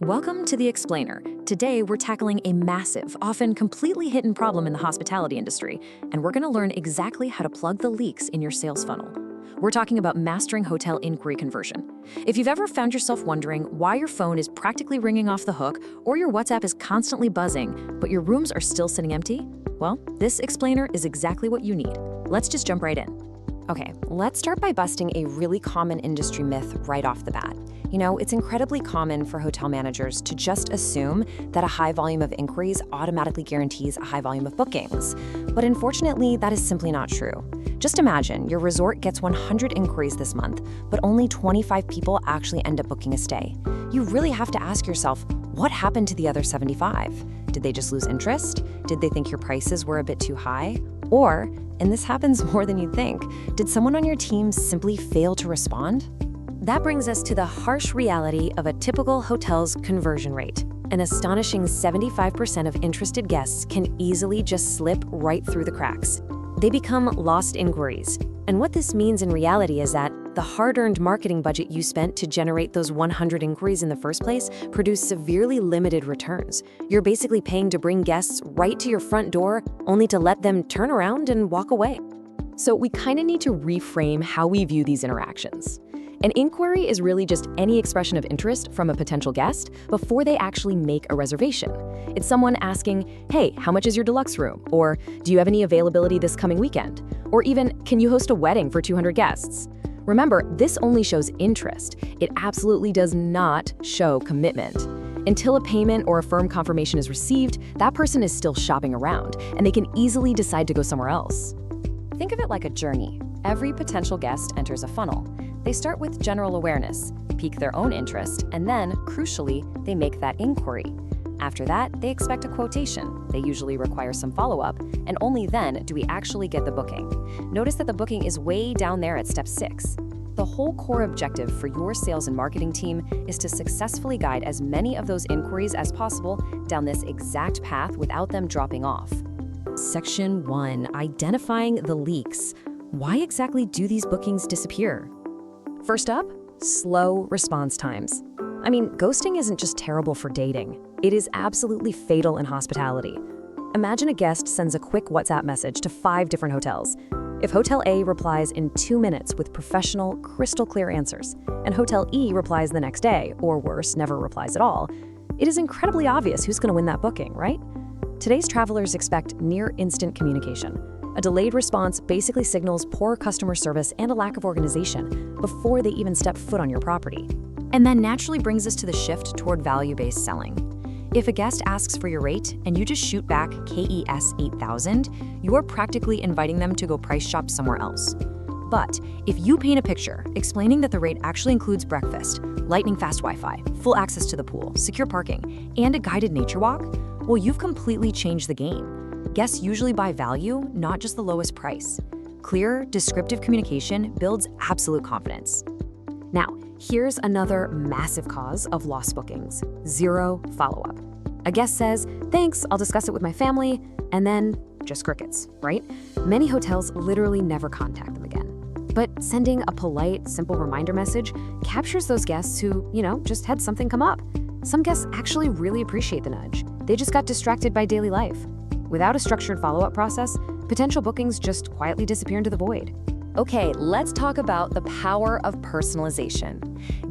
Welcome to The Explainer. Today, we're tackling a massive, often completely hidden problem in the hospitality industry, and we're going to learn exactly how to plug the leaks in your sales funnel. We're talking about mastering hotel inquiry conversion. If you've ever found yourself wondering why your phone is practically ringing off the hook or your WhatsApp is constantly buzzing, but your rooms are still sitting empty, well, this explainer is exactly what you need. Let's just jump right in. Okay, let's start by busting a really common industry myth right off the bat. You know, it's incredibly common for hotel managers to just assume that a high volume of inquiries automatically guarantees a high volume of bookings. But unfortunately, that is simply not true. Just imagine your resort gets 100 inquiries this month, but only 25 people actually end up booking a stay. You really have to ask yourself, what happened to the other 75? Did they just lose interest? Did they think your prices were a bit too high? Or, and this happens more than you'd think, did someone on your team simply fail to respond? That brings us to the harsh reality of a typical hotel's conversion rate. An astonishing 75% of interested guests can easily just slip right through the cracks. They become lost inquiries. And what this means in reality is that the hard-earned marketing budget you spent to generate those 100 inquiries in the first place produced severely limited returns. You're basically paying to bring guests right to your front door, only to let them turn around and walk away. So we kind of need to reframe how we view these interactions. An inquiry is really just any expression of interest from a potential guest before they actually make a reservation. It's someone asking, hey, how much is your deluxe room? Or do you have any availability this coming weekend? Or even, can you host a wedding for 200 guests? Remember, this only shows interest. It absolutely does not show commitment. Until a payment or a firm confirmation is received, that person is still shopping around, and they can easily decide to go somewhere else. Think of it like a journey. Every potential guest enters a funnel. They start with general awareness, pique their own interest, and then, crucially, they make that inquiry. After that, they expect a quotation. They usually require some follow-up, and only then do we actually get the booking. Notice that the booking is way down there at step 6. The whole core objective for your sales and marketing team is to successfully guide as many of those inquiries as possible down this exact path without them dropping off. Section 1, identifying the leaks. Why exactly do these bookings disappear? First up, slow response times. I mean, ghosting isn't just terrible for dating. It is absolutely fatal in hospitality. Imagine a guest sends a quick WhatsApp message to 5 different hotels. If Hotel A replies in 2 minutes with professional, crystal clear answers, and Hotel E replies the next day, or worse, never replies at all, it is incredibly obvious who's going to win that booking, right? Today's travelers expect near instant communication. A delayed response basically signals poor customer service and a lack of organization before they even step foot on your property. And that naturally brings us to the shift toward value-based selling. If a guest asks for your rate and you just shoot back KES 8,000, you are practically inviting them to go price shop somewhere else. But if you paint a picture explaining that the rate actually includes breakfast, lightning-fast Wi-Fi, full access to the pool, secure parking, and a guided nature walk, well, you've completely changed the game. Guests usually buy value, not just the lowest price. Clear, descriptive communication builds absolute confidence. Now, here's another massive cause of lost bookings: zero follow-up. A guest says, thanks, I'll discuss it with my family, and then just crickets, right? Many hotels literally never contact them again. But sending a polite, simple reminder message captures those guests who, just had something come up. Some guests actually really appreciate the nudge. They just got distracted by daily life. Without a structured follow-up process, potential bookings just quietly disappear into the void. Okay, let's talk about the power of personalization.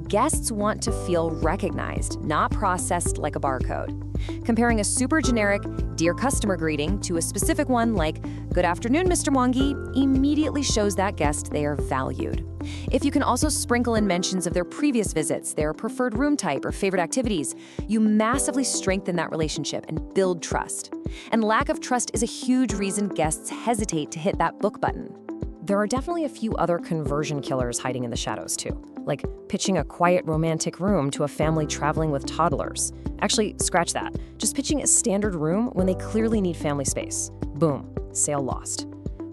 Guests want to feel recognized, not processed like a barcode. Comparing a super generic "Dear Customer" greeting to a specific one like "Good afternoon, Mr. Mwangi" immediately shows that guest they are valued. If you can also sprinkle in mentions of their previous visits, their preferred room type, or favorite activities, you massively strengthen that relationship and build trust. And lack of trust is a huge reason guests hesitate to hit that book button. There are definitely a few other conversion killers hiding in the shadows too, like pitching a quiet romantic room to a family traveling with toddlers. Actually, scratch that. Just pitching a standard room when they clearly need family space. Boom, sale lost.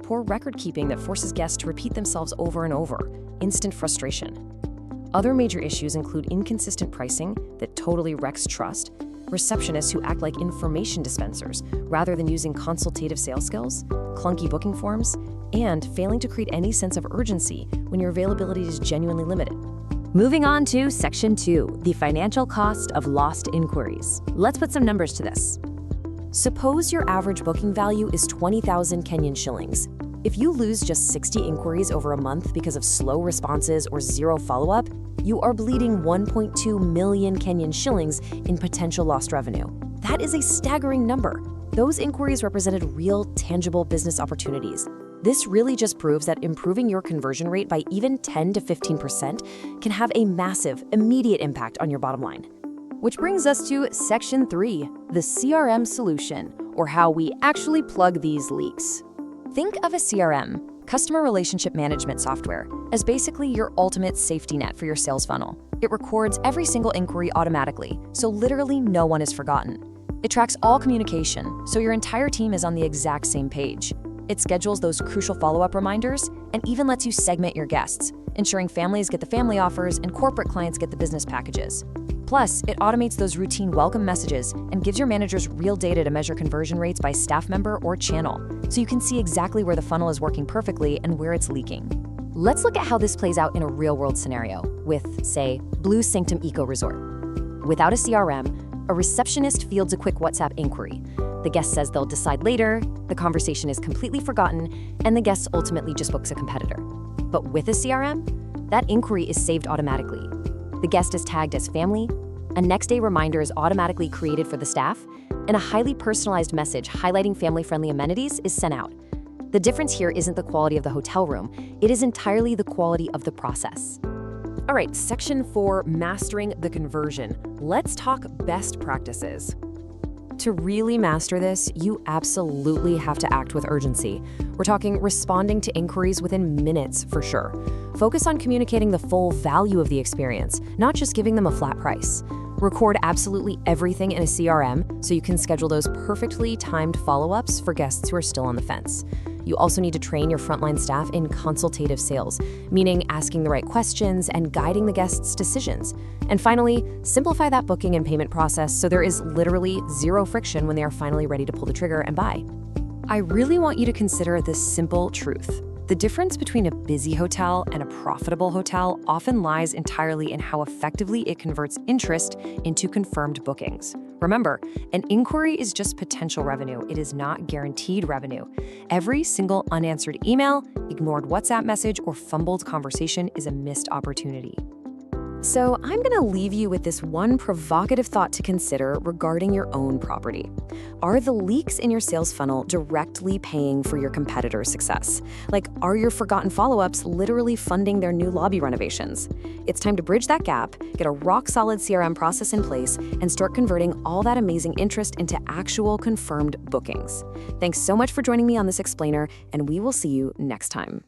Poor record keeping that forces guests to repeat themselves over and over. Instant frustration. Other major issues include inconsistent pricing that totally wrecks trust, receptionists who act like information dispensers rather than using consultative sales skills, clunky booking forms, and failing to create any sense of urgency when your availability is genuinely limited. Moving on to Section 2, the financial cost of lost inquiries. Let's put some numbers to this. Suppose your average booking value is 20,000 Kenyan shillings. If you lose just 60 inquiries over a month because of slow responses or zero follow-up, you are bleeding 1.2 million Kenyan shillings in potential lost revenue. That is a staggering number. Those inquiries represented real, tangible business opportunities. This really just proves that improving your conversion rate by even 10 to 15% can have a massive, immediate impact on your bottom line. Which brings us to Section 3, the CRM solution, or how we actually plug these leaks. Think of a CRM, customer relationship management software, as basically your ultimate safety net for your sales funnel. It records every single inquiry automatically, so literally no one is forgotten. It tracks all communication, so your entire team is on the exact same page. It schedules those crucial follow-up reminders and even lets you segment your guests, ensuring families get the family offers and corporate clients get the business packages. Plus, it automates those routine welcome messages and gives your managers real data to measure conversion rates by staff member or channel, so you can see exactly where the funnel is working perfectly and where it's leaking. Let's look at how this plays out in a real-world scenario with, say, Blue Sanctum Eco Resort. Without a CRM, a receptionist fields a quick WhatsApp inquiry. The guest says they'll decide later, the conversation is completely forgotten, and the guest ultimately just books a competitor. But with a CRM, that inquiry is saved automatically. The guest is tagged as family, a next-day reminder is automatically created for the staff, and a highly personalized message highlighting family-friendly amenities is sent out. The difference here isn't the quality of the hotel room, it is entirely the quality of the process. All right, Section 4, mastering the conversion. Let's talk best practices. To really master this, you absolutely have to act with urgency. We're talking responding to inquiries within minutes for sure. Focus on communicating the full value of the experience, not just giving them a flat price. Record absolutely everything in a CRM so you can schedule those perfectly timed follow-ups for guests who are still on the fence. You also need to train your frontline staff in consultative sales, meaning asking the right questions and guiding the guests' decisions. And finally, simplify that booking and payment process so there is literally zero friction when they are finally ready to pull the trigger and buy. I really want you to consider this simple truth. The difference between a busy hotel and a profitable hotel often lies entirely in how effectively it converts interest into confirmed bookings. Remember, an inquiry is just potential revenue. It is not guaranteed revenue. Every single unanswered email, ignored WhatsApp message, or fumbled conversation is a missed opportunity. So I'm going to leave you with this one provocative thought to consider regarding your own property. Are the leaks in your sales funnel directly paying for your competitors' success? Like, are your forgotten follow-ups literally funding their new lobby renovations? It's time to bridge that gap, get a rock-solid CRM process in place, and start converting all that amazing interest into actual confirmed bookings. Thanks so much for joining me on this explainer, and we will see you next time.